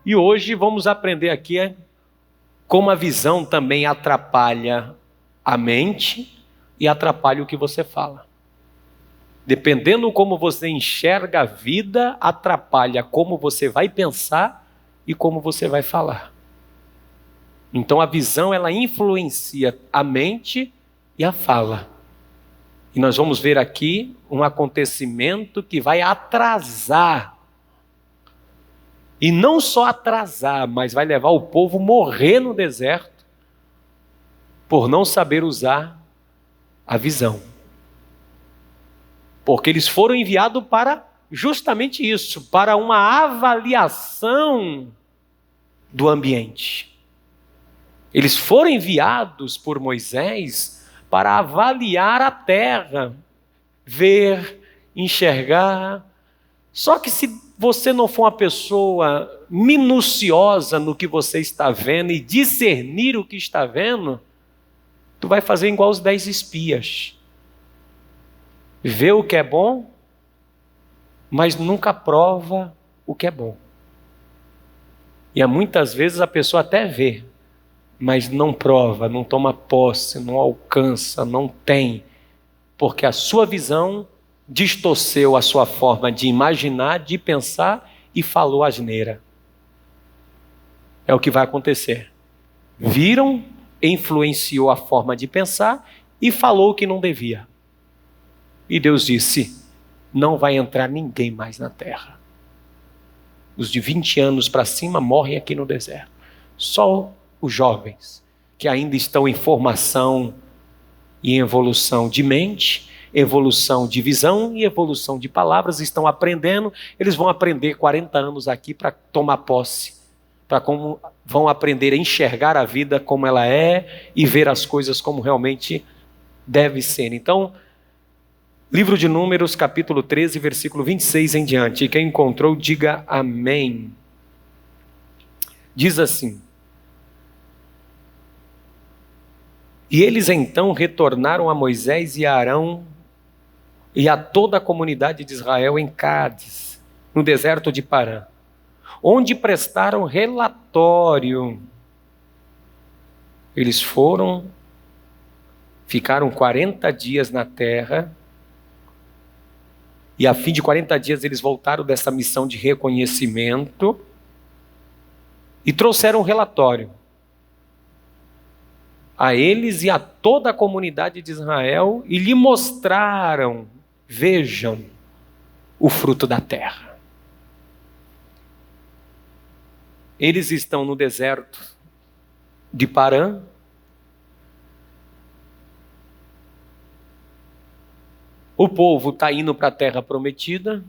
E hoje vamos aprender aqui como a visão também atrapalha a mente e atrapalha o que você fala. Dependendo como você enxerga a vida, atrapalha como você vai pensar e como você vai falar. Então a visão, ela influencia a mente e a fala. E nós vamos ver aqui um acontecimento que vai atrasar. E não só atrasar, mas vai levar o povo a morrer no deserto por não saber usar a visão. Porque eles foram enviados para justamente isso, para uma avaliação do ambiente. Eles foram enviados por Moisés para avaliar a terra, ver, enxergar. Só que se você não for uma pessoa minuciosa no que você está vendo e discernir o que está vendo, tu vai fazer igual os 10 espias. Vê o que é bom, mas nunca prova o que é bom. E muitas vezes a pessoa até vê, mas não prova, não toma posse, não alcança, não tem, porque a sua visão distorceu a sua forma de imaginar, de pensar e falou asneira. É o que vai acontecer. Viram, influenciou a forma de pensar e falou o que não devia. E Deus disse, não vai entrar ninguém mais na terra. Os de 20 anos para cima morrem aqui no deserto. Só os jovens, que ainda estão em formação e em evolução de mente, evolução de visão e evolução de palavras, estão aprendendo. Eles vão aprender 40 anos aqui para tomar posse, vão aprender a enxergar a vida como ela é e ver as coisas como realmente deve ser. Então, livro de Números, capítulo 13, versículo 26 em diante. E quem encontrou, diga amém. Diz assim: e eles então retornaram a Moisés e a Arão e a toda a comunidade de Israel em Cádiz, no deserto de Parã, onde prestaram relatório. Eles ficaram 40 dias na terra, e a fim de 40 dias eles voltaram dessa missão de reconhecimento e trouxeram um relatório a eles e a toda a comunidade de Israel e lhe mostraram, vejam, o fruto da terra. Eles estão no deserto de Parã, o povo está indo para a terra prometida,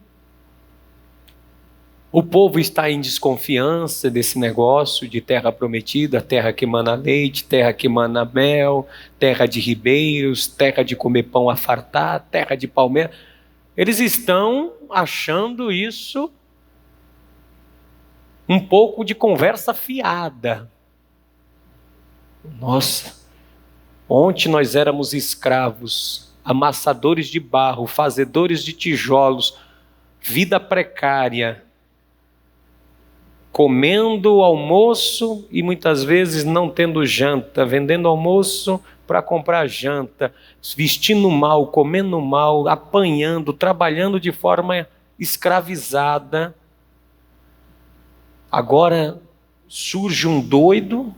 o povo está em desconfiança desse negócio de terra prometida, terra que emana leite, terra que emana mel, terra de ribeiros, terra de comer pão a fartar, terra de palmeira. Eles estão achando isso um pouco de conversa fiada. Nossa, ontem nós éramos escravos, amassadores de barro, fazedores de tijolos, vida precária, comendo almoço e muitas vezes não tendo janta, vendendo almoço para comprar janta, vestindo mal, comendo mal, apanhando, trabalhando de forma escravizada. Agora surge um doido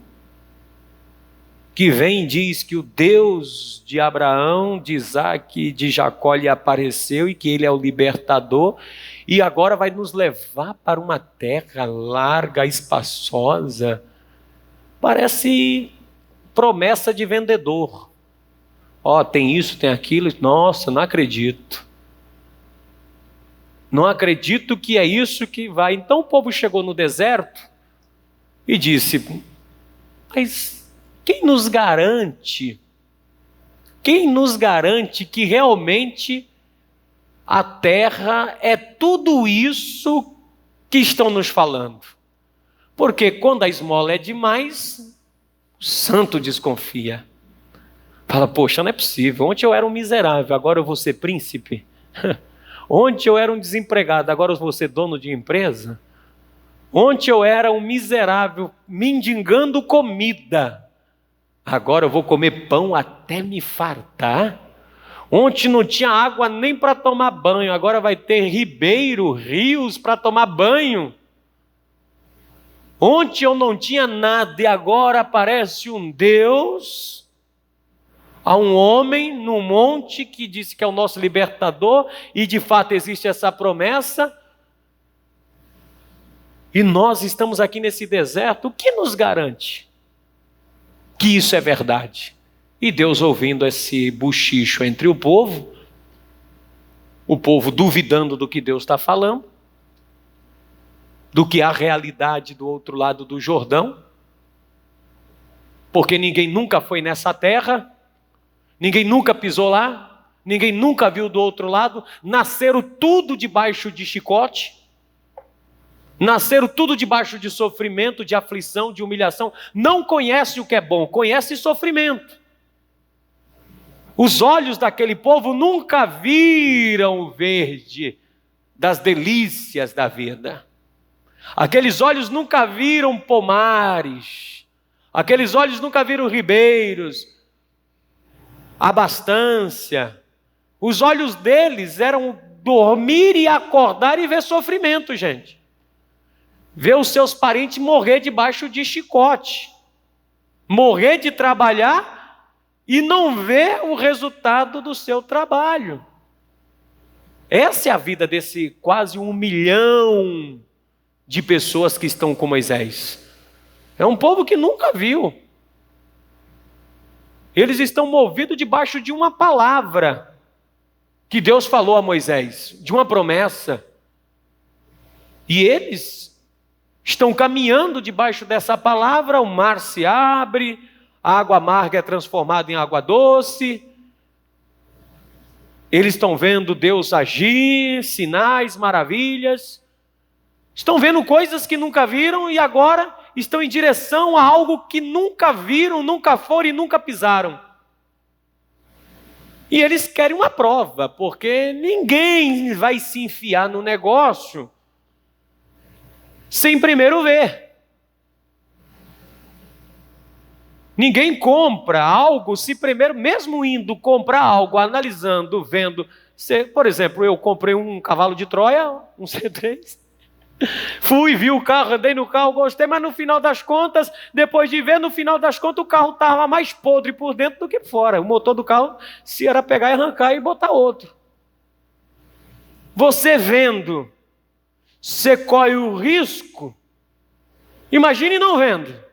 que vem e diz que o Deus de Abraão, de Isaac e de Jacó lhe apareceu e que ele é o libertador e agora vai nos levar para uma terra larga, espaçosa. Parece promessa de vendedor. Ó, tem isso, tem aquilo. Nossa, não acredito. Não acredito que é isso que vai. Então o povo chegou no deserto e disse, mas quem nos garante que realmente a terra é tudo isso que estão nos falando? Porque quando a esmola é demais, o santo desconfia. Fala, poxa, não é possível. Ontem eu era um miserável, agora eu vou ser príncipe. Ontem eu era um desempregado, agora eu vou ser dono de empresa. Ontem eu era um miserável, mendigando comida. Agora eu vou comer pão até me fartar. Ontem não tinha água nem para tomar banho. Agora vai ter ribeiro, rios para tomar banho. Ontem eu não tinha nada e agora aparece um Deus, há um homem no monte que disse que é o nosso libertador e de fato existe essa promessa. E nós estamos aqui nesse deserto, o que nos garante que isso é verdade? E Deus, ouvindo esse buchicho entre o povo duvidando do que Deus está falando, do que a realidade do outro lado do Jordão, porque ninguém nunca foi nessa terra, ninguém nunca pisou lá, ninguém nunca viu do outro lado, nasceram tudo debaixo de chicote, nasceram tudo debaixo de sofrimento, de aflição, de humilhação, não conhece o que é bom, conhece sofrimento. Os olhos daquele povo nunca viram o verde das delícias da vida. Aqueles olhos nunca viram pomares. Aqueles olhos nunca viram ribeiros, abastança. Os olhos deles eram dormir e acordar e ver sofrimento, gente. Ver os seus parentes morrer debaixo de chicote. Morrer de trabalhar e não ver o resultado do seu trabalho. Essa é a vida desse quase 1 milhão de pessoas que estão com Moisés. É um povo que nunca viu. Eles estão movidos debaixo de uma palavra que Deus falou a Moisés, de uma promessa. E eles estão caminhando debaixo dessa palavra, o mar se abre, a água amarga é transformada em água doce. Eles estão vendo Deus agir, sinais, maravilhas. Estão vendo coisas que nunca viram e agora estão em direção a algo que nunca viram, nunca foram e nunca pisaram. E eles querem uma prova, porque ninguém vai se enfiar no negócio sem primeiro ver. Ninguém compra algo se primeiro, mesmo indo comprar algo, analisando, vendo. Por exemplo, eu comprei um cavalo de Troia, um C3. Fui, vi o carro, andei no carro, gostei, mas no final das contas, depois de ver, no final das contas, o carro estava mais podre por dentro do que por fora. O motor do carro, se era pegar e arrancar e botar outro. Você vendo, você corre o risco. Imagine não vendo.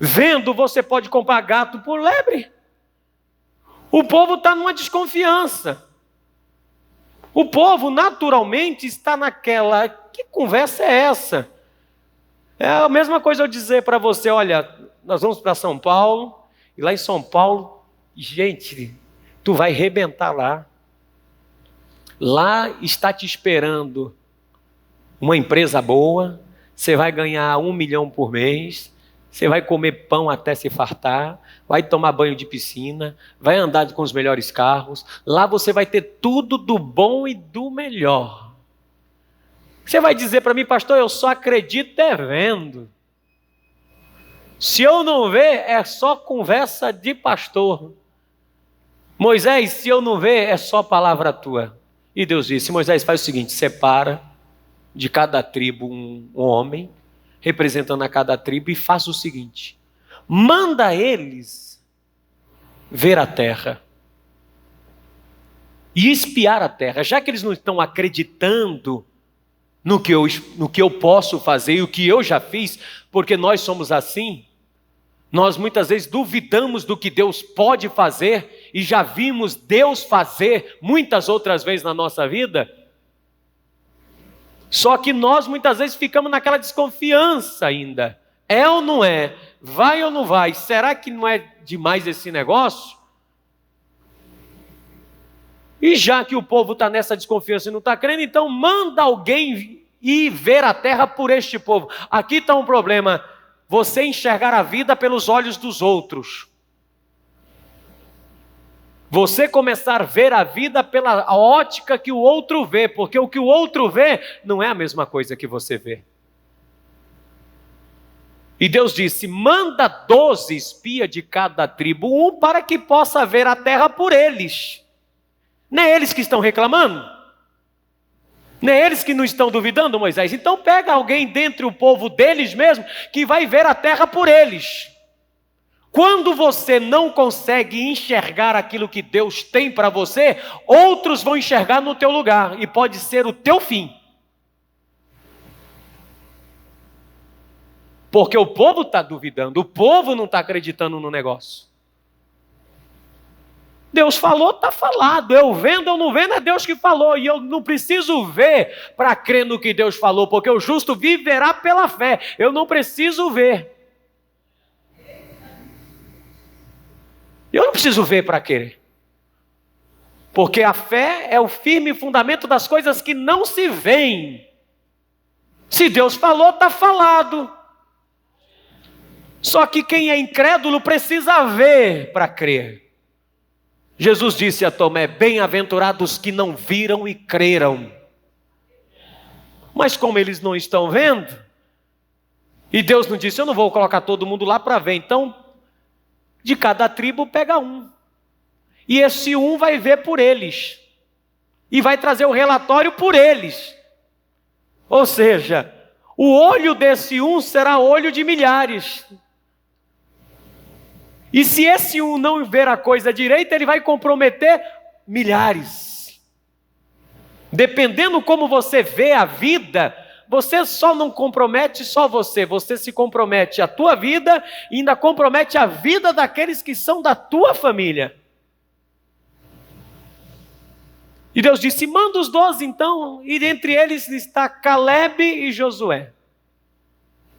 Vendo, você pode comprar gato por lebre. O povo está numa desconfiança. O povo naturalmente está naquela, que conversa é essa? É a mesma coisa eu dizer para você, olha, nós vamos para São Paulo, e lá em São Paulo, gente, tu vai arrebentar lá. Lá está te esperando uma empresa boa, você vai ganhar 1 milhão por mês, você vai comer pão até se fartar, vai tomar banho de piscina, vai andar com os melhores carros. Lá você vai ter tudo do bom e do melhor. Você vai dizer para mim, pastor, eu só acredito vendo. Se eu não ver, é só conversa de pastor. Moisés, se eu não ver, é só palavra tua. E Deus disse, Moisés, faz o seguinte, separa de cada tribo um homem, representando a cada tribo, e faça o seguinte, manda eles ver a terra e espiar a terra, já que eles não estão acreditando no que eu posso fazer e o que eu já fiz, porque nós somos assim, nós muitas vezes duvidamos do que Deus pode fazer e já vimos Deus fazer muitas outras vezes na nossa vida. Só que nós muitas vezes ficamos naquela desconfiança ainda. É ou não é? Vai ou não vai? Será que não é demais esse negócio? E já que o povo está nessa desconfiança e não está crendo, então manda alguém ir ver a terra por este povo. Aqui está um problema. Você enxergar a vida pelos olhos dos outros. Você começar a ver a vida pela ótica que o outro vê, porque o que o outro vê não é a mesma coisa que você vê. E Deus disse: manda 12 espias de cada tribo, um para que possa ver a terra por eles. Não é eles que estão reclamando? Não é eles que não estão duvidando, Moisés? Então pega alguém dentre o povo deles mesmo, que vai ver a terra por eles. Quando você não consegue enxergar aquilo que Deus tem para você, outros vão enxergar no teu lugar, e pode ser o teu fim. Porque o povo está duvidando, o povo não está acreditando no negócio. Deus falou, está falado. Eu vendo, eu não vendo, é Deus que falou. E eu não preciso ver para crer no que Deus falou, porque o justo viverá pela fé. Eu não preciso ver. Eu não preciso ver para crer. Porque a fé é o firme fundamento das coisas que não se veem. Se Deus falou, está falado. Só que quem é incrédulo precisa ver para crer. Jesus disse a Tomé: bem-aventurados que não viram e creram. Mas como eles não estão vendo, e Deus não disse: eu não vou colocar todo mundo lá para ver, então de cada tribo pega um. E esse um vai ver por eles. E vai trazer o relatório por eles. Ou seja, o olho desse um será olho de milhares. E se esse um não ver a coisa direita, ele vai comprometer milhares. Dependendo como você vê a vida, você só não compromete só você, você se compromete a tua vida e ainda compromete a vida daqueles que são da tua família. E Deus disse: manda os 12 então, e entre eles está Caleb e Josué,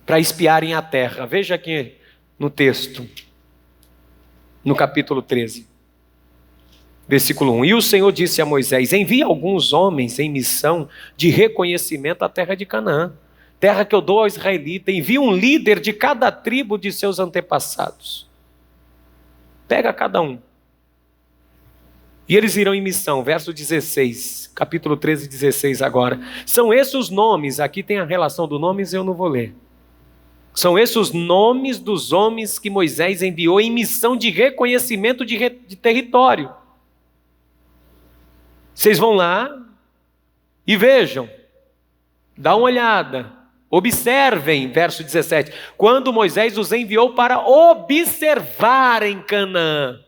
para espiarem a terra. Veja aqui no texto. No capítulo 13, versículo 1. E o Senhor disse a Moisés: envia alguns homens em missão de reconhecimento à terra de Canaã, terra que eu dou ao israelita. Envia um líder de cada tribo de seus antepassados. Pega cada um. E eles irão em missão, verso 16, capítulo 13, 16 agora. São esses os nomes, aqui tem a relação dos nomes, eu não vou ler. São esses os nomes dos homens que Moisés enviou em missão de reconhecimento de território. Vocês vão lá e vejam, dá uma olhada, observem, verso 17. Quando Moisés os enviou para observarem Canaã,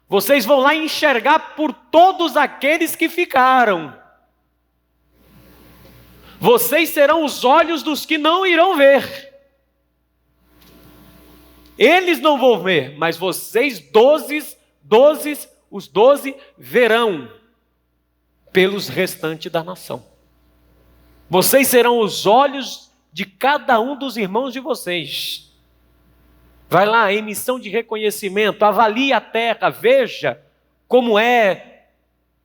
vocês vão lá enxergar por todos aqueles que ficaram. Vocês serão os olhos dos que não irão ver. Eles não vão ver, mas vocês, os 12 verão pelos restantes da nação. Vocês serão os olhos de cada um dos irmãos de vocês. Vai lá, em missão de reconhecimento, avalie a terra, veja como é,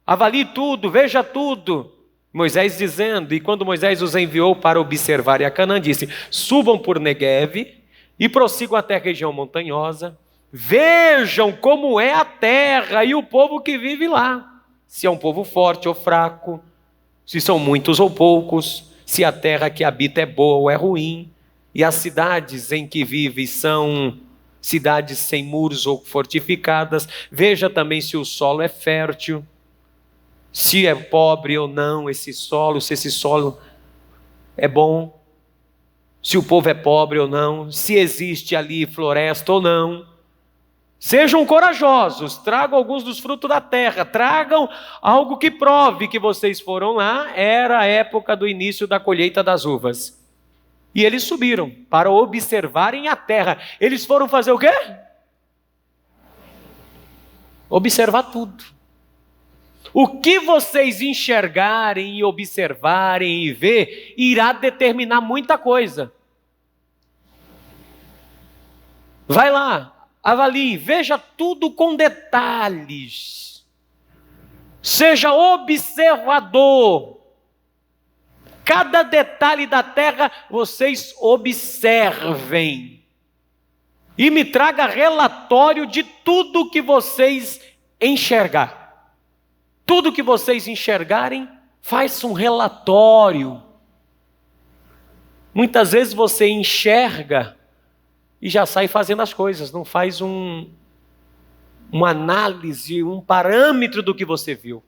avalie tudo, veja tudo. Moisés dizendo, e quando Moisés os enviou para observarem a Canaã, disse: subam por Negueve e prossigam até a região montanhosa, vejam como é a terra e o povo que vive lá, se é um povo forte ou fraco, se são muitos ou poucos, se a terra que habita é boa ou é ruim, e as cidades em que vive são cidades sem muros ou fortificadas. Veja também se o solo é fértil, se é pobre ou não esse solo, se esse solo é bom, se o povo é pobre ou não, se existe ali floresta ou não. Sejam corajosos, tragam alguns dos frutos da terra, tragam algo que prove que vocês foram lá. Era a época do início da colheita das uvas. E eles subiram para observarem a terra. Eles foram fazer o quê? Observar tudo. O que vocês enxergarem e observarem e ver, irá determinar muita coisa. Vai lá, avalie, veja tudo com detalhes. Seja observador. Cada detalhe da terra vocês observem. E me traga relatório de tudo que vocês enxergar. Tudo que vocês enxergarem, faz um relatório. Muitas vezes você enxerga e já sai fazendo as coisas, não faz uma análise, um parâmetro do que você viu.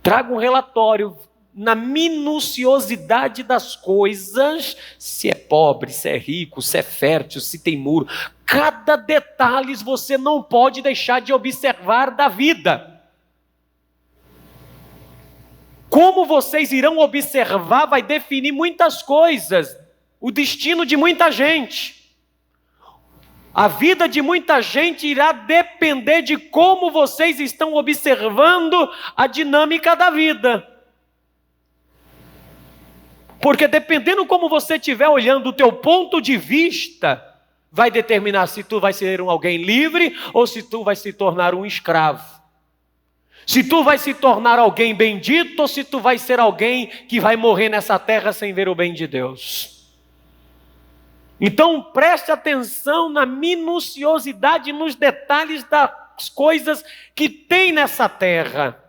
Traga um relatório na minuciosidade das coisas, se é pobre, se é rico, se é fértil, se tem muro. Cada detalhe você não pode deixar de observar da vida. Como vocês irão observar vai definir muitas coisas, o destino de muita gente. A vida de muita gente irá depender de como vocês estão observando a dinâmica da vida. Porque dependendo como você estiver olhando o teu ponto de vista, vai determinar se tu vai ser alguém livre ou se tu vai se tornar um escravo. Se tu vai se tornar alguém bendito ou se tu vai ser alguém que vai morrer nessa terra sem ver o bem de Deus. Então preste atenção na minuciosidade, nos detalhes das coisas que tem nessa terra.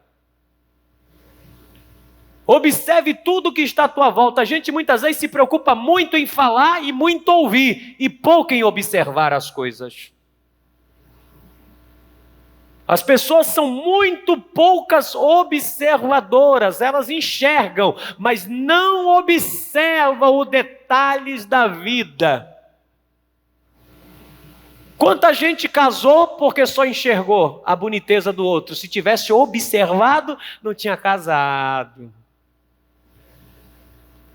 Observe tudo que está à tua volta. A gente muitas vezes se preocupa muito em falar e muito ouvir, e pouco em observar as coisas. As pessoas são muito poucas observadoras, elas enxergam, mas não observam os detalhes da vida. Quanta gente casou porque só enxergou a boniteza do outro? Se tivesse observado, não tinha casado.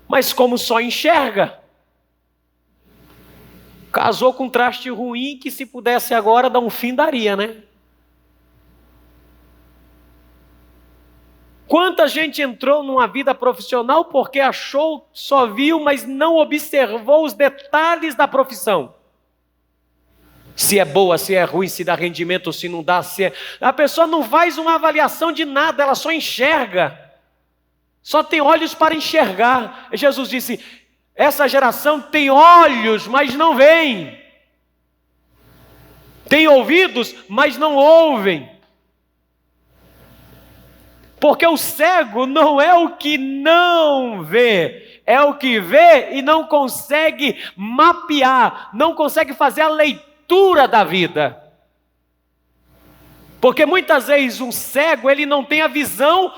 Mas como só enxerga, casou com um traste ruim que se pudesse agora dar um fim daria, né? Quanta gente entrou numa vida profissional porque achou, só viu, mas não observou os detalhes da profissão. Se é boa, se é ruim, se dá rendimento, se não dá, se é... A pessoa não faz uma avaliação de nada, ela só enxerga. Só tem olhos para enxergar. Jesus disse, essa geração tem olhos, mas não veem. Tem ouvidos, mas não ouvem. Porque o cego não é o que não vê, é o que vê e não consegue mapear, não consegue fazer a leitura da vida. Porque muitas vezes um cego, ele não tem a visão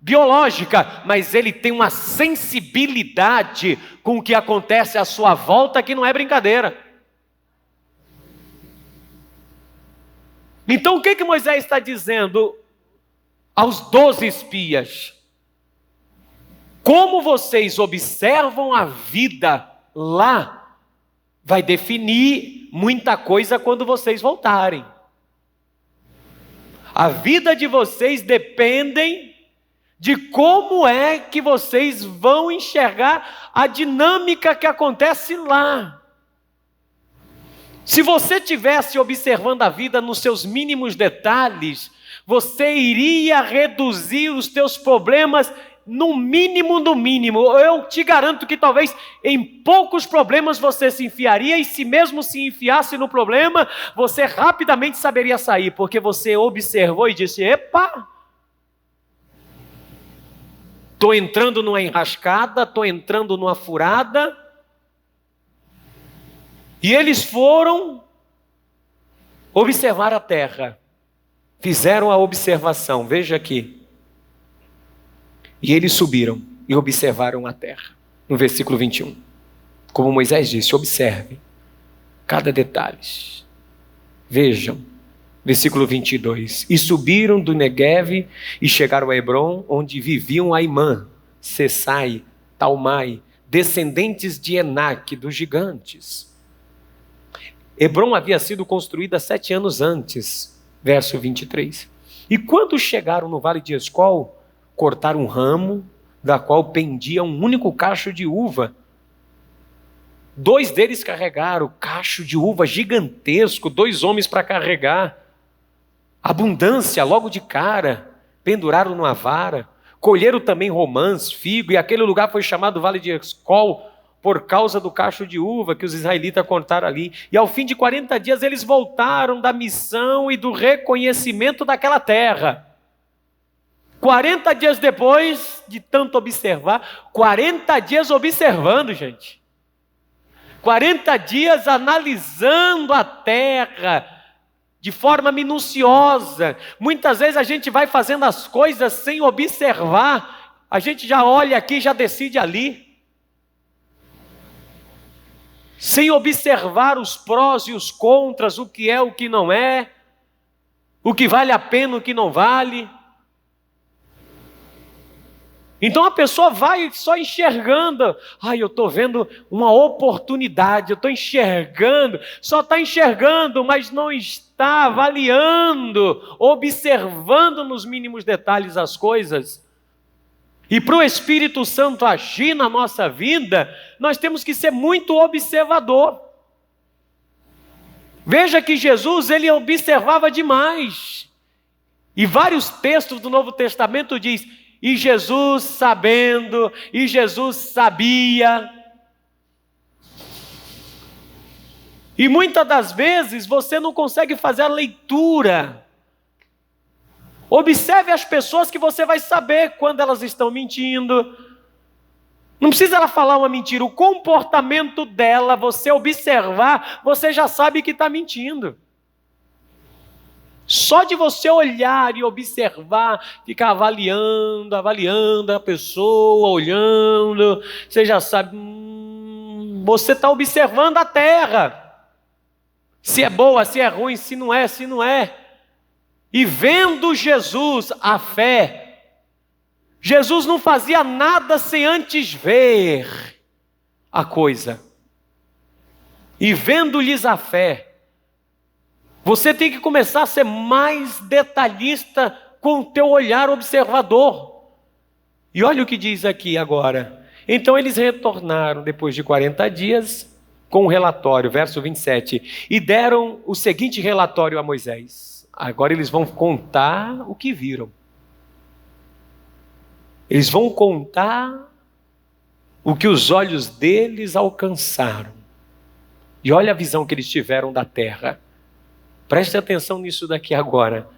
biológica, mas ele tem uma sensibilidade com o que acontece à sua volta que não é brincadeira. Então o que Moisés está dizendo aos 12 espias? Como vocês observam a vida lá, vai definir muita coisa quando vocês voltarem. A vida de vocês depende de como é que vocês vão enxergar a dinâmica que acontece lá. Se você estivesse observando a vida nos seus mínimos detalhes, você iria reduzir os teus problemas no mínimo do mínimo. Eu te garanto que talvez em poucos problemas você se enfiaria, e se mesmo se enfiasse no problema, você rapidamente saberia sair, porque você observou e disse, epa, estou entrando numa enrascada, estou entrando numa furada. E eles foram observar a terra. Fizeram a observação, veja aqui. E eles subiram e observaram a terra. No versículo 21. Como Moisés disse, observe cada detalhe. Vejam. Versículo 22. E subiram do Negueve e chegaram a Hebrom, onde viviam Aimã, Sesai, Talmai, descendentes de Enaque, dos gigantes. Hebrom havia sido construída 7 anos antes. Verso 23. E quando chegaram no vale de Escol, cortaram um ramo, da qual pendia um único cacho de uva. 2 deles carregaram cacho de uva gigantesco, 2 homens para carregar. Abundância logo de cara, penduraram numa vara. Colheram também romãs, figo, e aquele lugar foi chamado Vale de Escol, por causa do cacho de uva que os israelitas cortaram ali. E ao fim de 40 dias eles voltaram da missão e do reconhecimento daquela terra. 40 dias depois de tanto observar, 40 dias observando, gente. 40 dias analisando a terra de forma minuciosa. Muitas vezes a gente vai fazendo as coisas sem observar. A gente já olha aqui, já decide ali. Sem observar os prós e os contras, o que é, o que não é, o que vale a pena, o que não vale. Então a pessoa vai só enxergando, eu estou vendo uma oportunidade, eu estou enxergando, só está enxergando, mas não está avaliando, observando nos mínimos detalhes as coisas. E para o Espírito Santo agir na nossa vida, nós temos que ser muito observador. Veja que Jesus, ele observava demais. E vários textos do Novo Testamento diz: e Jesus sabendo, e Jesus sabia. E muitas das vezes você não consegue fazer a leitura. Observe as pessoas que você vai saber quando elas estão mentindo. Não precisa ela falar uma mentira, o comportamento dela, você observar, você já sabe que está mentindo. Só de você olhar e observar, ficar avaliando a pessoa, olhando, você já sabe, você está observando a terra. Se é boa, se é ruim, se não é, se não é. E vendo Jesus, a fé, Jesus não fazia nada sem antes ver a coisa. E vendo-lhes a fé, você tem que começar a ser mais detalhista com o teu olhar observador. E olha o que diz aqui agora. Então eles retornaram depois de 40 dias com um relatório, verso 27, e deram o seguinte relatório a Moisés. Agora eles vão contar o que viram. Eles vão contar o que os olhos deles alcançaram. E olha a visão que eles tiveram da terra. Preste atenção nisso daqui agora.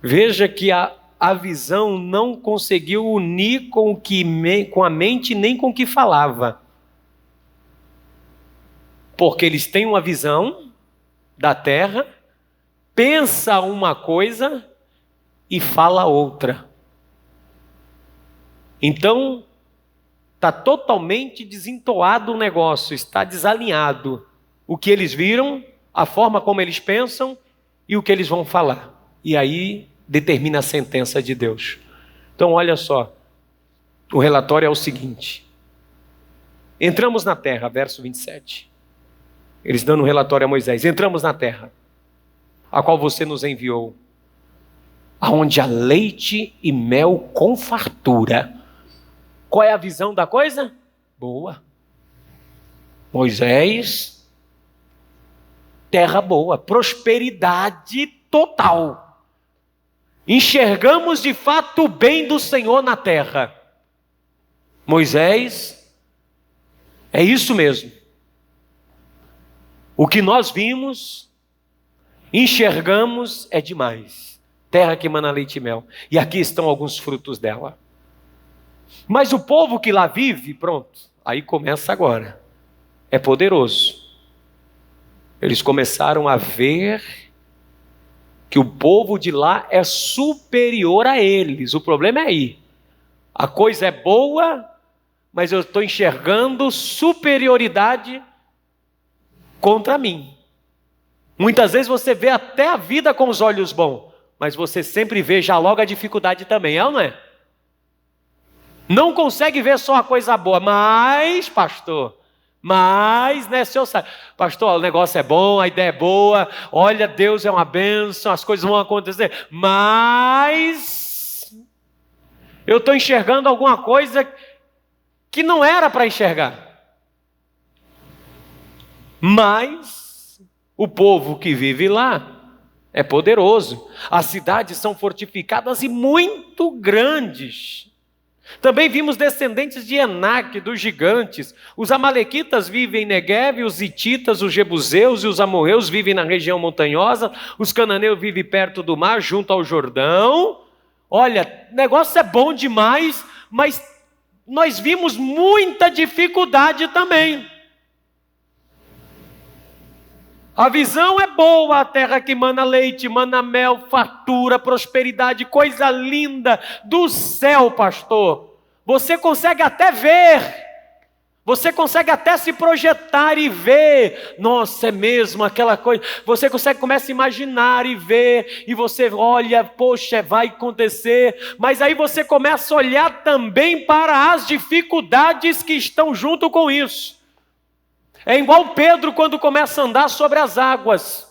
Veja que a visão não conseguiu unir com a mente nem com o que falava. Porque eles têm uma visão da terra, pensa uma coisa e fala outra. Então, está totalmente desentoado o negócio, está desalinhado. O que eles viram, a forma como eles pensam e o que eles vão falar. E aí determina a sentença de Deus. Então olha só, o relatório é o seguinte. Entramos na terra, verso 27. Eles dando um relatório a Moisés. Entramos na terra, a qual você nos enviou, aonde há leite e mel com fartura. Qual é a visão da coisa? Boa. Moisés... terra boa, prosperidade total. Enxergamos de fato o bem do Senhor na terra. Moisés, é isso mesmo. O que nós vimos, enxergamos é demais. Terra que emana leite e mel. E aqui estão alguns frutos dela. Mas o povo que lá vive, pronto, aí começa agora. É poderoso. Eles começaram a ver que o povo de lá é superior a eles. O problema é aí. A coisa é boa, mas eu estou enxergando superioridade contra mim. Muitas vezes você vê até a vida com os olhos bons, mas você sempre vê já logo a dificuldade também, é ou não é? Não consegue ver só a coisa boa, mas, pastor... mas, né, senhor sabe, pastor, o negócio é bom, a ideia é boa, olha, Deus é uma bênção, as coisas vão acontecer, mas eu estou enxergando alguma coisa que não era para enxergar. Mas o povo que vive lá é poderoso, as cidades são fortificadas e muito grandes. Também vimos descendentes de Enaque, dos gigantes. Os amalequitas vivem em Negueve, os hititas, os jebuseus e os amorreus vivem na região montanhosa. Os cananeus vivem perto do mar, junto ao Jordão. Olha, o negócio é bom demais, mas nós vimos muita dificuldade também. A visão é boa, a terra que mana leite, mana mel, fartura, prosperidade, coisa linda do céu, pastor. Você consegue até ver, você consegue até se projetar e ver. Nossa, é mesmo aquela coisa. Você começa a imaginar e ver, e você olha, poxa, vai acontecer. Mas aí você começa a olhar também para as dificuldades que estão junto com isso. É igual Pedro quando começa a andar sobre as águas.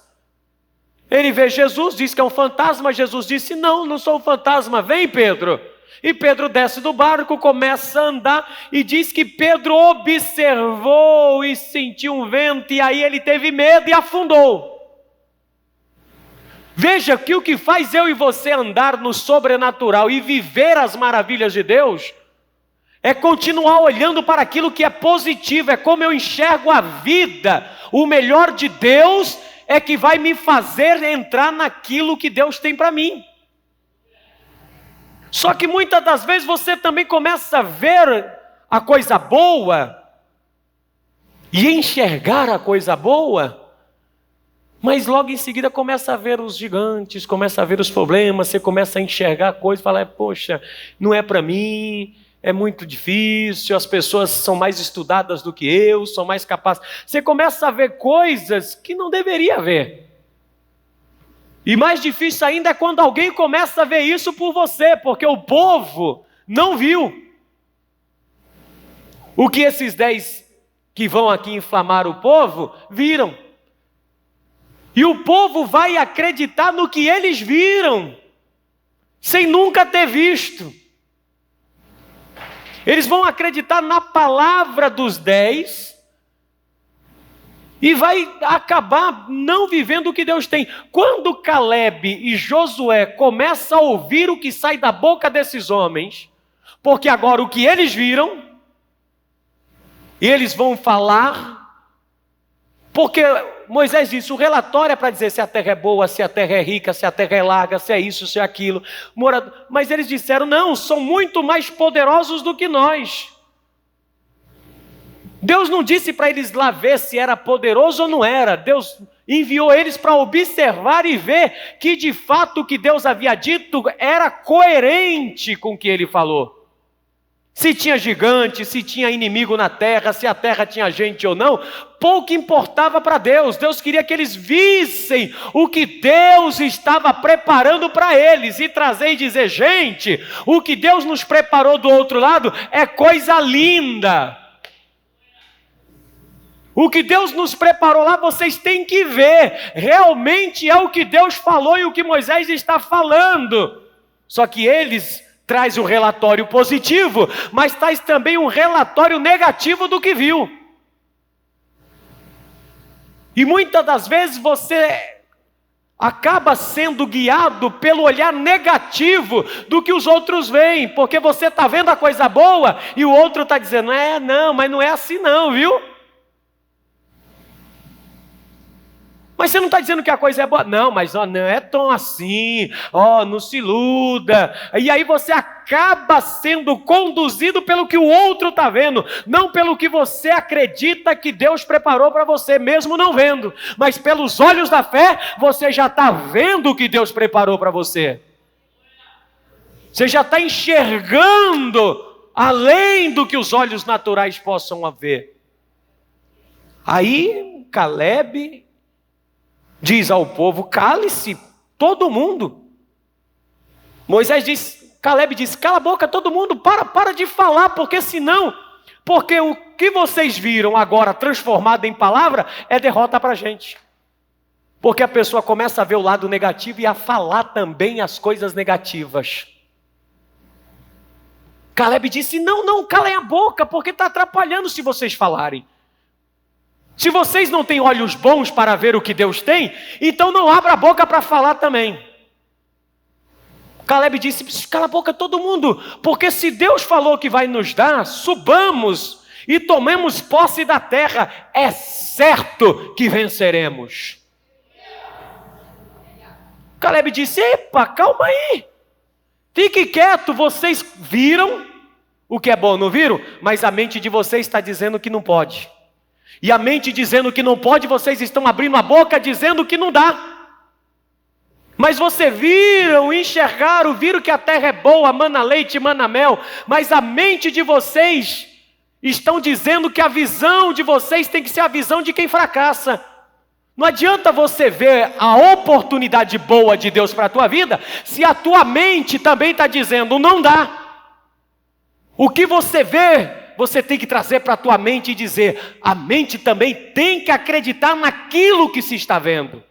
Ele vê Jesus, diz que é um fantasma. Jesus disse, não, não sou um fantasma, vem Pedro. E Pedro desce do barco, começa a andar e diz que Pedro observou e sentiu um vento e aí ele teve medo e afundou. Veja que o que faz eu e você andar no sobrenatural e viver as maravilhas de Deus é continuar olhando para aquilo que é positivo, é como eu enxergo a vida. O melhor de Deus é que vai me fazer entrar naquilo que Deus tem para mim. Só que muitas das vezes você também começa a ver a coisa boa e enxergar a coisa boa, mas logo em seguida começa a ver os gigantes, começa a ver os problemas, você começa a enxergar coisas e fala, poxa, não é para mim. É muito difícil, as pessoas são mais estudadas do que eu, são mais capazes. Você começa a ver coisas que não deveria ver. E mais difícil ainda é quando alguém começa a ver isso por você, porque o povo não viu. O que esses 10 que vão aqui inflamar o povo, viram. E o povo vai acreditar no que eles viram, sem nunca ter visto. Eles vão acreditar na palavra dos 10 e vai acabar não vivendo o que Deus tem. Quando Caleb e Josué começam a ouvir o que sai da boca desses homens, porque agora o que eles viram, eles vão falar, porque Moisés disse, o relatório é para dizer se a terra é boa, se a terra é rica, se a terra é larga, se é isso, se é aquilo. Mas eles disseram, não, são muito mais poderosos do que nós. Deus não disse para eles lá ver se era poderoso ou não era. Deus enviou eles para observar e ver que de fato o que Deus havia dito era coerente com o que ele falou. Se tinha gigante, se tinha inimigo na terra, se a terra tinha gente ou não, pouco importava para Deus. Deus queria que eles vissem o que Deus estava preparando para eles e trazer e dizer, gente, o que Deus nos preparou do outro lado é coisa linda. O que Deus nos preparou lá, vocês têm que ver. Realmente é o que Deus falou e o que Moisés está falando. Só que eles traz um relatório positivo, mas traz também um relatório negativo do que viu. E muitas das vezes você acaba sendo guiado pelo olhar negativo do que os outros veem, porque você está vendo a coisa boa e o outro está dizendo, não, mas não é assim não, viu? Mas você não está dizendo que a coisa é boa. Não, mas não é tão assim. Não se iluda. E aí você acaba sendo conduzido pelo que o outro está vendo. Não pelo que você acredita que Deus preparou para você, mesmo não vendo. Mas pelos olhos da fé, você já está vendo o que Deus preparou para você. Você já está enxergando além do que os olhos naturais possam ver. Aí Caleb diz ao povo, cale-se todo mundo. Caleb diz, cala a boca todo mundo, para de falar, porque senão, porque o que vocês viram agora transformado em palavra é derrota para a gente. Porque a pessoa começa a ver o lado negativo e a falar também as coisas negativas. Caleb disse, não, calem a boca, porque está atrapalhando se vocês falarem. Se vocês não têm olhos bons para ver o que Deus tem, então não abra a boca para falar também. Caleb disse, cala a boca todo mundo, porque se Deus falou que vai nos dar, subamos e tomemos posse da terra, é certo que venceremos. Caleb disse, epa, calma aí, fique quieto, vocês viram o que é bom, não viram? Mas a mente de vocês está dizendo que não pode. E a mente dizendo que não pode, vocês estão abrindo a boca dizendo que não dá. Mas vocês viram, enxergaram, viram que a terra é boa, mana leite, mana mel. Mas a mente de vocês estão dizendo que a visão de vocês tem que ser a visão de quem fracassa. Não adianta você ver a oportunidade boa de Deus para a tua vida, se a tua mente também está dizendo, não dá. O que você vê, você tem que trazer para a tua mente e dizer, a mente também tem que acreditar naquilo que se está vendo.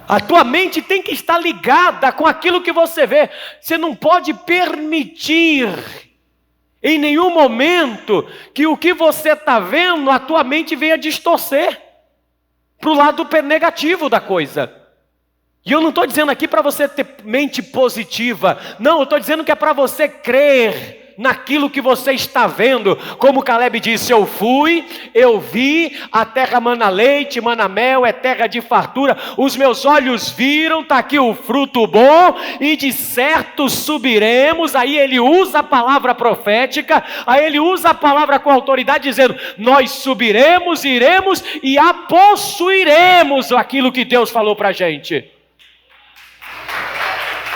A tua mente tem que estar ligada com aquilo que você vê. Você não pode permitir, em nenhum momento, que o que você está vendo, a tua mente venha distorcer para o lado negativo da coisa. E eu não estou dizendo aqui para você ter mente positiva. Não, eu estou dizendo que é para você crer naquilo que você está vendo. Como Caleb disse, eu fui, eu vi, a terra mana leite, mana mel, é terra de fartura. Os meus olhos viram, está aqui o fruto bom, e de certo subiremos. Aí ele usa a palavra profética, aí ele usa a palavra com autoridade, dizendo, nós subiremos, iremos e a possuiremos aquilo que Deus falou para a gente.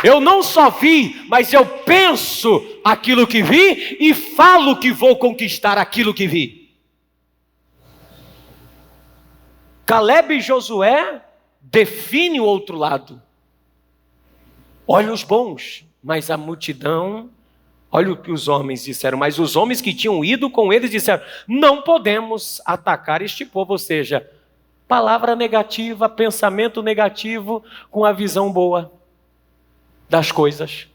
Eu não só vi, mas eu penso aquilo que vi e falo que vou conquistar aquilo que vi. Caleb e Josué definem o outro lado. Olha os bons, mas a multidão, olha o que os homens disseram, mas os homens que tinham ido com eles disseram, não podemos atacar este povo, ou seja, palavra negativa, pensamento negativo com a visão boa das coisas.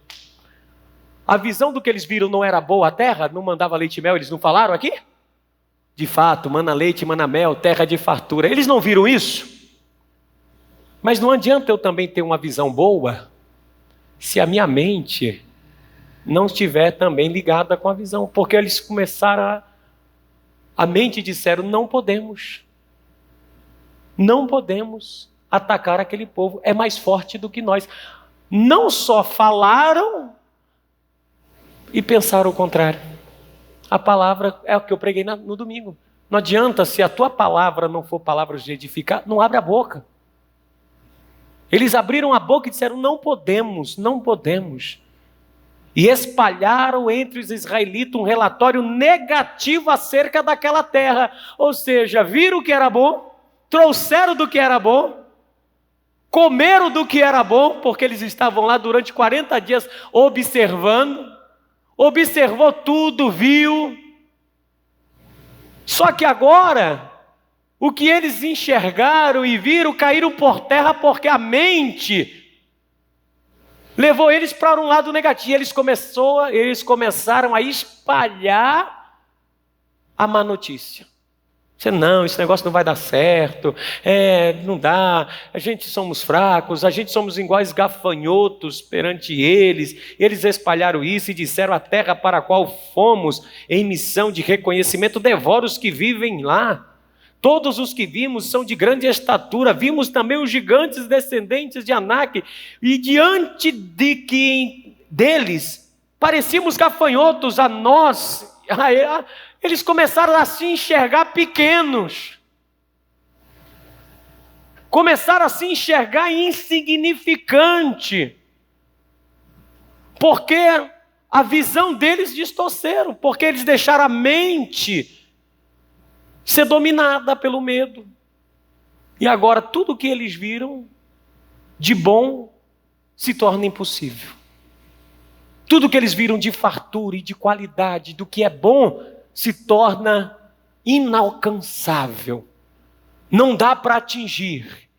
A visão do que eles viram não era boa a terra, não mandava leite e mel, eles não falaram aqui? De fato, mana leite, mana mel, terra de fartura. Eles não viram isso? Mas não adianta eu também ter uma visão boa, se a minha mente não estiver também ligada com a visão. Porque eles começaram a mente disseram, não podemos atacar aquele povo, é mais forte do que nós. Não só falaram e pensaram o contrário. A palavra é o que eu preguei no domingo. Não adianta, se a tua palavra não for palavra de edificar, não abre a boca. Eles abriram a boca e disseram, não podemos. E espalharam entre os israelitas um relatório negativo acerca daquela terra. Ou seja, viram o que era bom, trouxeram do que era bom, comeram do que era bom, porque eles estavam lá durante 40 dias observou tudo, viu. Só que agora, o que eles enxergaram e viram caíram por terra, porque a mente levou eles para um lado negativo. Eles começaram a espalhar a má notícia. Não, esse negócio não vai dar certo, não dá, a gente somos fracos, a gente somos iguais gafanhotos perante eles. Eles espalharam isso e disseram, a terra para a qual fomos em missão de reconhecimento devora os que vivem lá. Todos os que vimos são de grande estatura, vimos também os gigantes descendentes de Anak, e diante deles parecíamos gafanhotos a nós. Eles começaram a se enxergar pequenos. Começaram a se enxergar insignificante. Porque a visão deles distorceram. Porque eles deixaram a mente ser dominada pelo medo. E agora tudo o que eles viram de bom se torna impossível. Tudo que eles viram de fartura e de qualidade, do que é bom, se torna inalcançável. Não dá para atingir.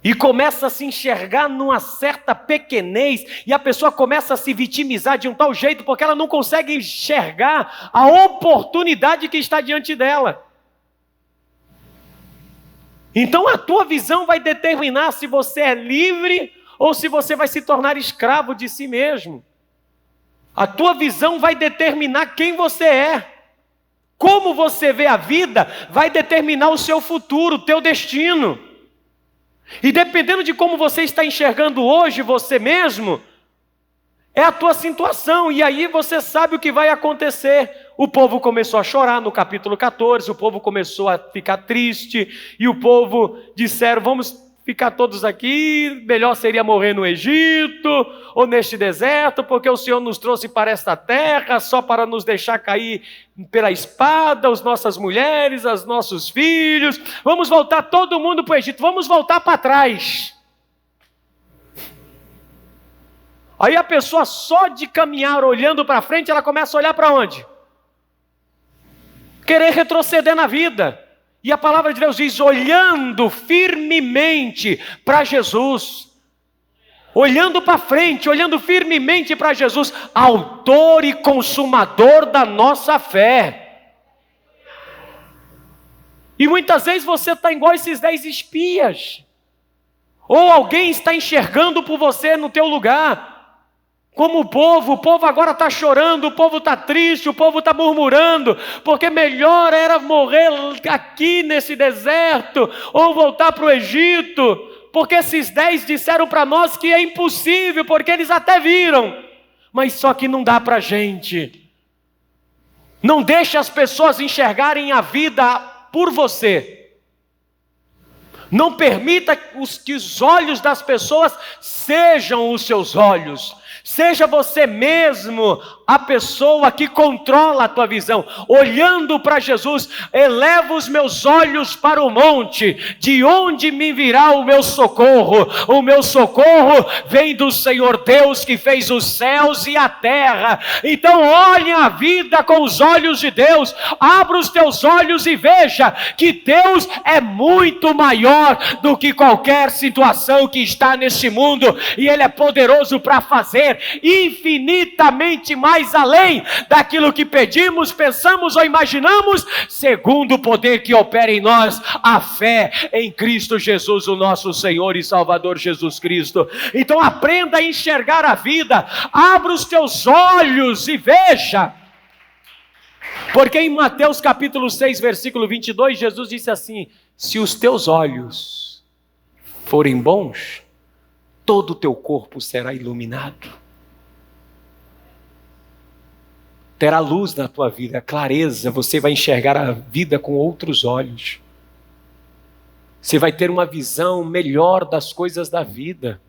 E começa a se enxergar numa certa pequenez, e a pessoa começa a se vitimizar de um tal jeito, porque ela não consegue enxergar a oportunidade que está diante dela. Então a tua visão vai determinar se você é livre ou se você vai se tornar escravo de si mesmo. A tua visão vai determinar quem você é. Como você vê a vida vai determinar o seu futuro, o teu destino. E dependendo de como você está enxergando hoje você mesmo, é a tua situação. E aí você sabe o que vai acontecer. O povo começou a chorar no capítulo 14, o povo começou a ficar triste, e o povo disseram, vamos ficar todos aqui, melhor seria morrer no Egito, ou neste deserto, porque o Senhor nos trouxe para esta terra, só para nos deixar cair pela espada, as nossas mulheres, os nossos filhos, vamos voltar todo mundo para o Egito, vamos voltar para trás. Aí a pessoa só de caminhar olhando para frente, ela começa a olhar para onde? Querer retroceder na vida. E a palavra de Deus diz, olhando firmemente para Jesus. Olhando para frente, olhando firmemente para Jesus, autor e consumador da nossa fé. E muitas vezes você está igual esses 10 espias. Ou alguém está enxergando por você no teu lugar. Como o povo agora está chorando, o povo está triste, o povo está murmurando, porque melhor era morrer aqui nesse deserto, ou voltar para o Egito, porque esses 10 disseram para nós que é impossível, porque eles até viram, mas só que não dá para a gente. Não deixe as pessoas enxergarem a vida por você. Não permita que os olhos das pessoas sejam os seus olhos. Seja você mesmo a pessoa que controla a tua visão. Olhando para Jesus, eleva os meus olhos para o monte, de onde me virá o meu socorro? O meu socorro vem do Senhor Deus que fez os céus e a terra. Então olhe a vida com os olhos de Deus, abra os teus olhos e veja que Deus é muito maior do que qualquer situação que está neste mundo, e Ele é poderoso para fazer infinitamente mais além daquilo que pedimos, pensamos ou imaginamos, segundo o poder que opera em nós, a fé em Cristo Jesus, o nosso Senhor e Salvador Jesus Cristo. Então aprenda a enxergar a vida, abra os teus olhos e veja, porque em Mateus capítulo 6, versículo 22, Jesus disse assim, se os teus olhos forem bons, todo o teu corpo será iluminado. Terá luz na tua vida, clareza, você vai enxergar a vida com outros olhos. Você vai ter uma visão melhor das coisas da vida.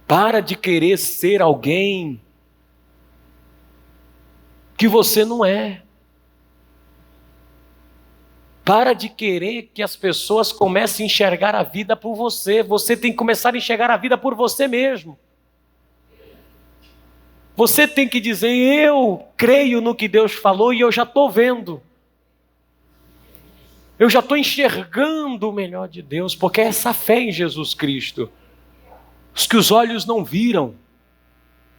Para de querer ser alguém que você não é. Para de querer que as pessoas comecem a enxergar a vida por você. Você tem que começar a enxergar a vida por você mesmo. Você tem que dizer, eu creio no que Deus falou e eu já estou vendo. Eu já estou enxergando o melhor de Deus, porque é essa fé em Jesus Cristo. Os que os olhos não viram,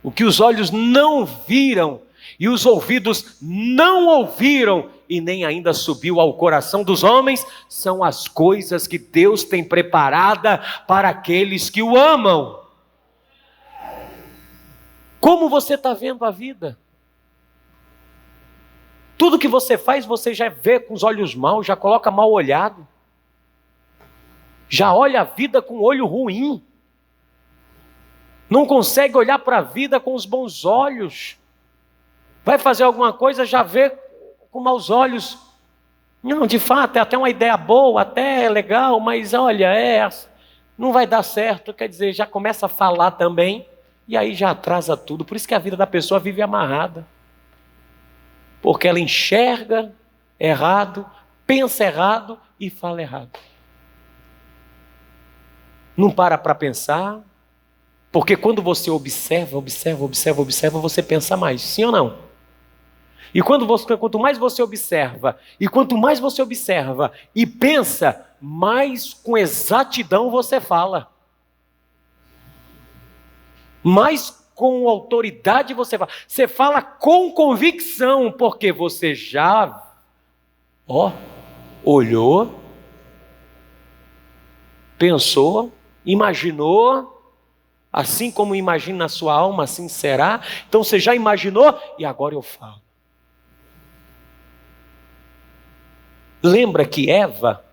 o que os olhos não viram e os ouvidos não ouviram e nem ainda subiu ao coração dos homens, são as coisas que Deus tem preparada para aqueles que o amam. Como você está vendo a vida? Tudo que você faz, você já vê com os olhos maus, já coloca mal olhado. Já olha a vida com olho ruim. Não consegue olhar para a vida com os bons olhos. Vai fazer alguma coisa, já vê com maus olhos. Não, de fato, é até uma ideia boa, até é legal, mas olha, não vai dar certo. Quer dizer, já começa a falar também. E aí já atrasa tudo. Por isso que a vida da pessoa vive amarrada. Porque ela enxerga errado, pensa errado e fala errado. Não para pensar. Porque quando você observa, você pensa mais. Sim ou não? E quanto mais você observa, e quanto mais você observa e pensa, mais com exatidão você fala. Mais com autoridade você fala. Você fala com convicção, porque você já olhou, pensou, imaginou Assim como imagina na sua alma, assim será. Então você já imaginou e agora eu falo. Lembra que Eva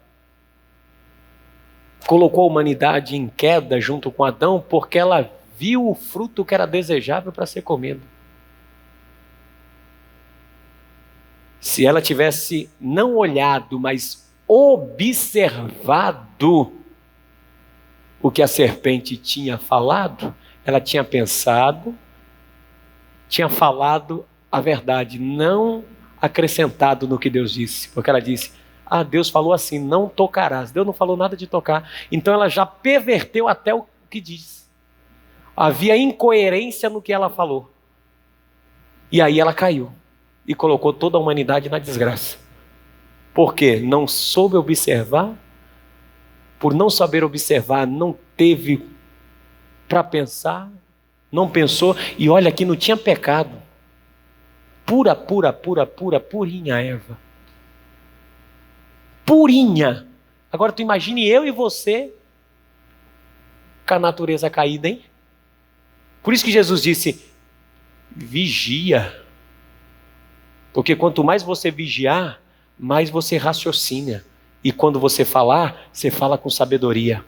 colocou a humanidade em queda junto com Adão porque ela viu o fruto que era desejável para ser comido. Se ela tivesse não olhado, mas observado o que a serpente tinha falado, ela tinha pensado, tinha falado a verdade, não acrescentado no que Deus disse, porque ela disse: Deus falou assim, não tocarás. Deus não falou nada de tocar. Então ela já perverteu até o que diz. Havia incoerência no que ela falou. E aí ela caiu e colocou toda a humanidade na desgraça. Por quê? Não soube observar. Por não saber observar, não teve para pensar, não pensou. E olha que não tinha pecado. Purinha Eva. Purinha. Agora tu imagine eu e você com a natureza caída, hein? Por isso que Jesus disse: vigia. Porque quanto mais você vigiar, mais você raciocina. E quando você falar, você fala com sabedoria.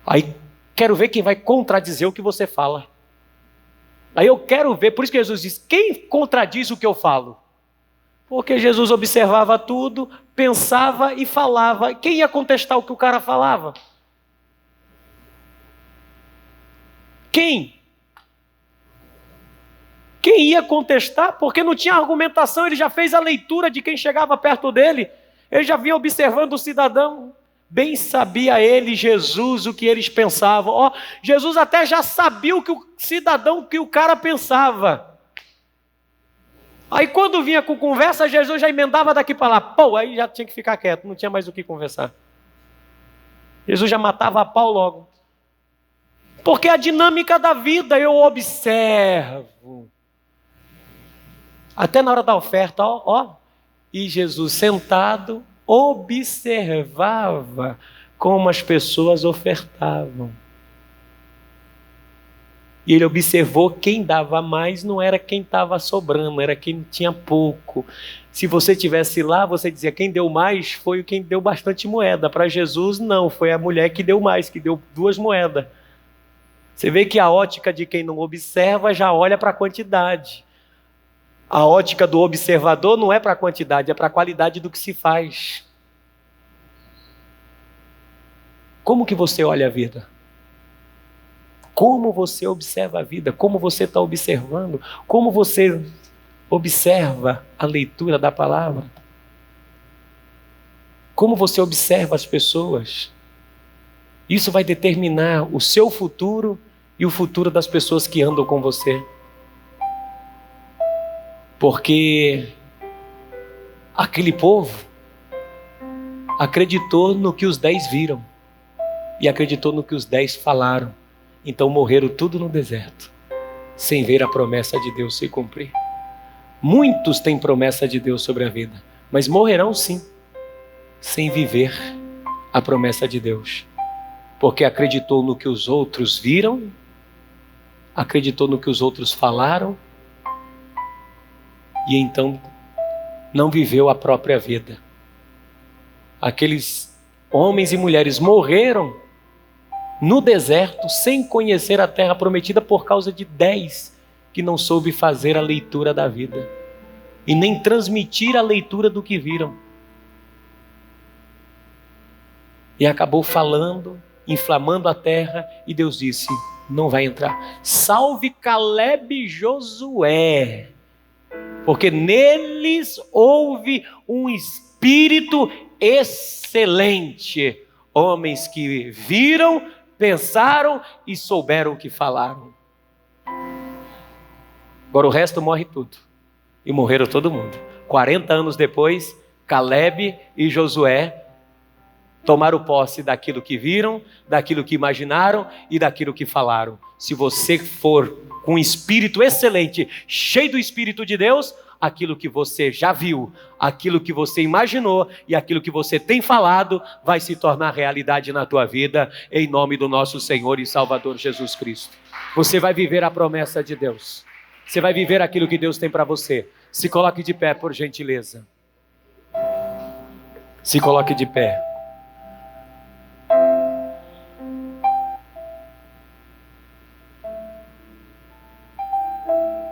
Aí quero ver quem vai contradizer o que você fala. Aí eu quero ver, por isso que Jesus diz: quem contradiz o que eu falo? Porque Jesus observava tudo, pensava e falava. Quem ia contestar o que o cara falava? Quem? Quem ia contestar? Porque não tinha argumentação, ele já fez a leitura de quem chegava perto dele. Ele já vinha observando o cidadão. Bem sabia ele, Jesus, o que eles pensavam. Jesus até já sabia o que o cidadão, que o cara pensava. Aí quando vinha com conversa, Jesus já emendava daqui para lá. Aí já tinha que ficar quieto, não tinha mais o que conversar. Jesus já matava a pau logo. Porque a dinâmica da vida eu observo. Até na hora da oferta, E Jesus sentado observava como as pessoas ofertavam. E ele observou quem dava mais não era quem estava sobrando, era quem tinha pouco. Se você estivesse lá, você dizia: quem deu mais foi quem deu bastante moeda. Para Jesus, não, foi a mulher que deu mais, que deu 2 moedas. Você vê que a ótica de quem não observa já olha para a quantidade. A ótica do observador não é para a quantidade, é para a qualidade do que se faz. Como que você olha a vida? Como você observa a vida? Como você está observando? Como você observa a leitura da palavra? Como você observa as pessoas? Isso vai determinar o seu futuro e o futuro das pessoas que andam com você. Porque aquele povo acreditou no que os 10 viram e acreditou no que os 10 falaram. Então morreram tudo no deserto, sem ver a promessa de Deus se cumprir. Muitos têm promessa de Deus sobre a vida, mas morrerão sim, sem viver a promessa de Deus. Porque acreditou no que os outros viram, acreditou no que os outros falaram, e então não viveu a própria vida. Aqueles homens e mulheres morreram no deserto sem conhecer a terra prometida por causa de 10 que não soube fazer a leitura da vida e nem transmitir a leitura do que viram. E acabou falando, inflamando a terra, e Deus disse: não vai entrar. Salve Caleb e Josué, porque neles houve um espírito excelente. Homens que viram, pensaram e souberam o que falaram. Agora o resto morre tudo. E morreram todo mundo. 40 anos depois, Caleb e Josué tomaram posse daquilo que viram, daquilo que imaginaram e daquilo que falaram. Se você for com um espírito excelente, cheio do Espírito de Deus, aquilo que você já viu, aquilo que você imaginou e aquilo que você tem falado vai se tornar realidade na tua vida, em nome do nosso Senhor e Salvador Jesus Cristo. Você vai viver a promessa de Deus. Você vai viver aquilo que Deus tem para você. Se coloque de pé, por gentileza. Se coloque de pé.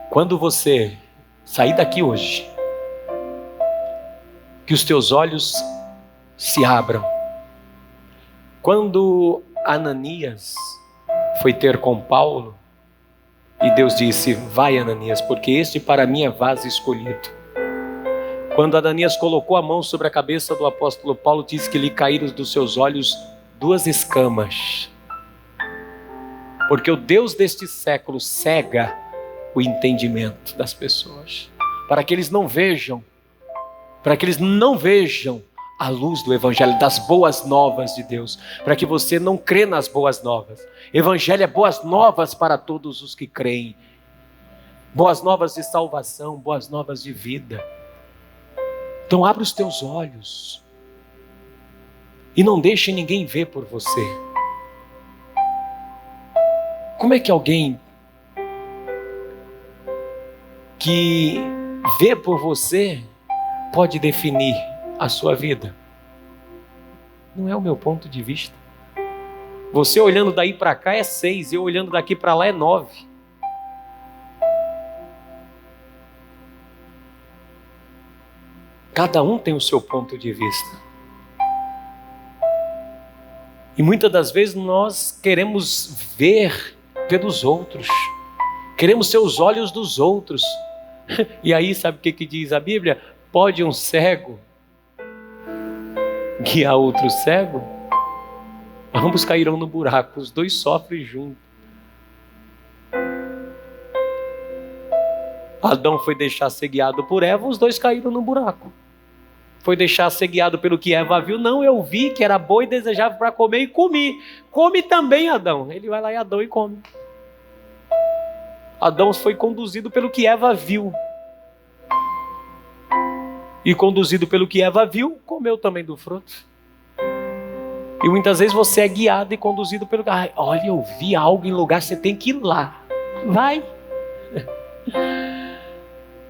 Quando você sair daqui hoje, que os teus olhos se abram. Quando Ananias foi ter com Paulo, e Deus disse: vai, Ananias, porque este para mim é vaso escolhido. Quando Ananias colocou a mão sobre a cabeça do apóstolo Paulo, disse que lhe caíram dos seus olhos 2 escamas. Porque o Deus deste século cega o entendimento das pessoas, para que eles não vejam a luz do Evangelho, das boas novas de Deus, para que você não crê nas boas novas. Evangelho é boas novas para todos os que creem, boas novas de salvação, boas novas de vida. Então abra os teus olhos e não deixe ninguém ver por você. Como é que alguém que vê por você pode definir a sua vida? Não é o meu ponto de vista. Você olhando daí para cá é 6, eu olhando daqui para lá é 9. Cada um tem o seu ponto de vista. E muitas das vezes nós queremos ver pelos outros. Queremos ser os olhos dos outros. E aí, sabe o que diz a Bíblia? Pode um cego guiar outro cego? Ambos cairão no buraco, os dois sofrem juntos. Adão foi deixar ser guiado por Eva, os dois caíram no buraco. Foi deixar ser guiado pelo que Eva viu. Não, eu vi que era bom e desejável para comer e comi. Come também, Adão. Ele vai lá e Adão e come. Adão foi conduzido pelo que Eva viu. E conduzido pelo que Eva viu, comeu também do fruto. E muitas vezes você é guiado e conduzido pelo... olha, eu vi algo em lugar, você tem que ir lá. Vai.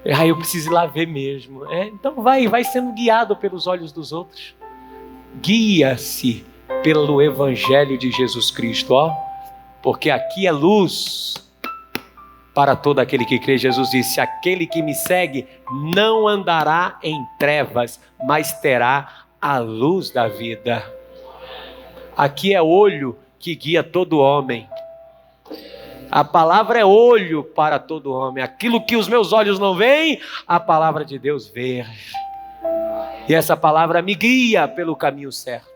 Eu preciso ir lá ver mesmo. Então vai sendo guiado pelos olhos dos outros. Guia-se pelo Evangelho de Jesus Cristo. Porque aqui é luz para todo aquele que crê. Jesus disse: aquele que me segue não andará em trevas, mas terá a luz da vida. Aqui é olho que guia todo homem. A palavra é olho para todo homem. Aquilo que os meus olhos não veem, a palavra de Deus vê. E essa palavra me guia pelo caminho certo.